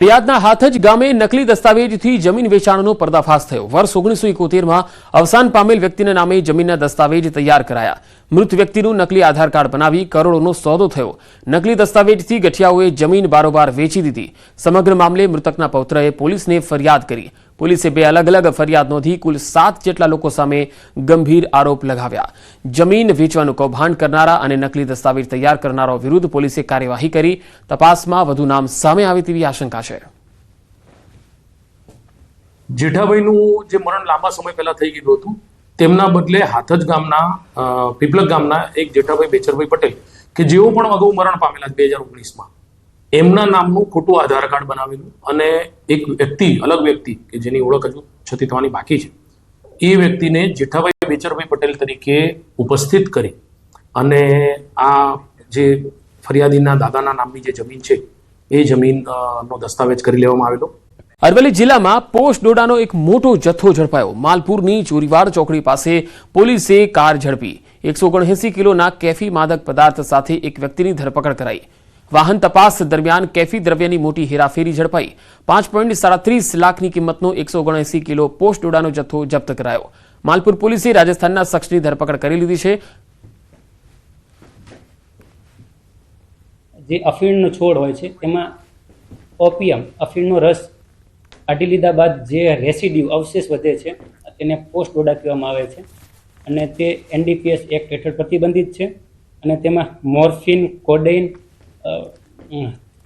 નડિયાદના હાથજ ગામે નકલી દસ્તાવેજથી જમીન વેચાણનો પર્દાફાશ થયો। વર્ષ 1971માં અવસાન પામેલ વ્યક્તિના નામે જમીનના દસ્તાવેજ તૈયાર કરાયા। મૃત વ્યક્તિનું નકલી આધાર કાર્ડ બનાવી કરોડોનો સોદો થયો। નકલી દસ્તાવેજથી ગઠિયાઓએ જમીન બારોબાર વેચી દીધી। સમગ્ર મામલે મૃતકના પૌત્રએ પોલીસને ફરિયાદ કરી। પોલીસે 2 અલગ અલગ ફરિયાદ નોંધી કુલ 7 જેટલા લોકો સામે ગંભીર આરોપ લગાવ્યા। જમીન વેચવાનું કૌભાંડ કરનારા અને નકલી દસ્તાવેજ તૈયાર કરનારાઓ વિરુદ્ધ પોલીસે કાર્યવાહી કરી। તપાસમાં વધુ નામ સામે આવે તેવી આશંકા છે। જેઠાભાઈનું જે મરણ લાંબા સમય પહેલા થઈ ગયું હતું તેમના બદલે હાથજ ગામના પીપલક ગામના એક જેઠાભાઈ બેચરભાઈ પટેલ કે જેઓ પણ અગાઉ મરણ પામેલા 2019માં એમના નામનું ખોટું આધાર કાર્ડ બનાવેલું અને એક વ્યક્તિ અલગ વ્યક્તિ કે જેની ઓળખ હજુ છતી થવાની બાકી છે એ વ્યક્તિને જેઠાભાઈ બેચરભાઈ પટેલ તરીકે ઉપસ્થિત કરી અને આ જે ફરિયાદીના દાદાના નામની જે જમીન છે એ જમીનનો દસ્તાવેજ કરી લેવામાં આવેલો। અરવલ્લી જિલ્લામાં પોસ્ટ ડોડાનો એક મોટો જથ્થો ઝડપાયો। માલપુરની ચોરીવાડ ચોકડી પાસે પોલીસે કાર ઝડપી 179 કિલોના કેફી માદક પદાર્થ સાથે એક વ્યક્તિની ધરપકડ કરાઈ। વાહન તપાસ દરમિયાન કેફી દ્રવ્યની મોટી હેરાફેરી ઝડપાઈ। 5.37 લાખની કિંમતનો 179 કિલો પોસ્ટ ડોડાનો જથ્થો જપ્ત કરાયો। માલપુર પોલીસે રાજસ્થાનના શખ્સની ધરપકડ કરી લીધી છે। જે અફીણનો છોડ હોય છે તેમાં ઓપિયમ અફીણનો રસ કાઢી લીધા બાદ જે રેસિડ્યુ અવશેષ વધે છે તેને પોસ્ટ ડોડા કહેવામાં આવે છે અને તે NDPS એક્ટ હેઠળ પ્રતિબંધિત છે અને તેમાં મોર્ફિન, કોડેઇન,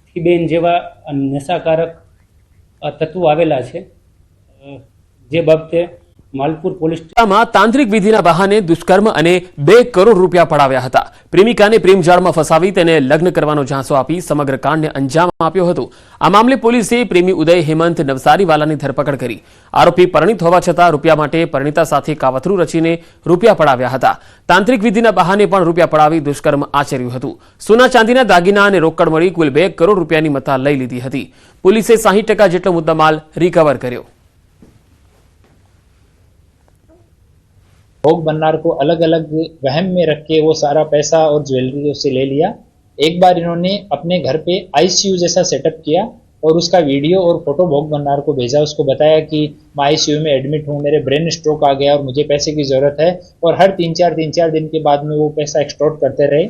થીબેન જેવા નશાકારક તત્વો આવેલા છે। જે બાબતે માલપુર પોલીસ માં તાંત્રિક વિધિના બહાને દુષ્કર્મ અને 2 કરોડ રૂપિયા પડાવ્યા હતા। પ્રેમિકાને પ્રેમજાળમાં ફસાવી તેને લગ્ન કરવાનો ઝાંસો આપી સમગ્ર કાંડને અંજામ આપ્યો હતો। આ મામલે પોલીસે પ્રેમી ઉદય હેમંત નવસારીવાલાની ધરપકડ કરી। આરોપી પરિણીત હોવા છતાં રૂપિયા માટે પરિણીતા સાથે કાવતરું રચીને રૂપિયા પડાવ્યા હતા। તાંત્રિક વિધિના બહાને પણ રૂપિયા પડાવી દુષ્કર્મ આચર્યું હતું। સોના ચાંદીના દાગીના અને રોકડ મળી કુલ 2 કરોડ રૂપિયાની મત્તા લઈ લીધી હતી। પોલીસે 60% જેટલો મુદ્દામાલ રિકવર કર્યો। भोग बननार को अलग अलग वहम में रख के वो सारा पैसा और ज्वेलरी उससे ले लिया। एक बार इन्होंने अपने घर पे ICU जैसा सेटअप किया और उसका वीडियो और फोटो भोग बननार को भेजा। उसको बताया कि मैं ICU में एडमिट हूँ, मेरे ब्रेन स्ट्रोक आ गया और मुझे पैसे की ज़रूरत है। और हर 3-4 दिन के बाद में वो पैसा एक्सटॉर्ट करते रहे।